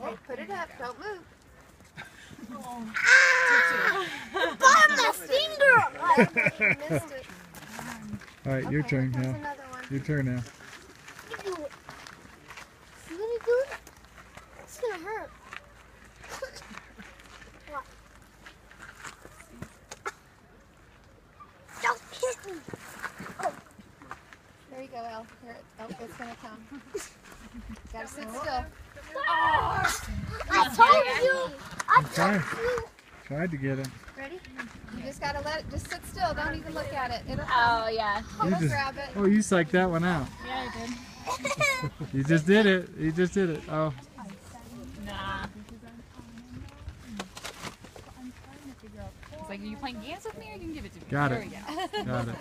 Okay, put it up. Don't move. Bottom my finger! You missed it. All right, your turn Here's now. another one. Your turn now. You do it. You gonna do it? It's gonna hurt. What? Don't hit me. There you go, Elle. Here, it's gonna come. Gotta sit still. I told you. I told you. Tried to get it. Ready? You just gotta let it. Just sit still. Don't even look at it. It'll come. Oh, yeah. You Just just, grab it. oh, you psyched that one out. Yeah, I did. You just did it. You just did it. Oh. Nah. It's like, are you playing games with me or you can give it to me? Got There it. we go. Got it.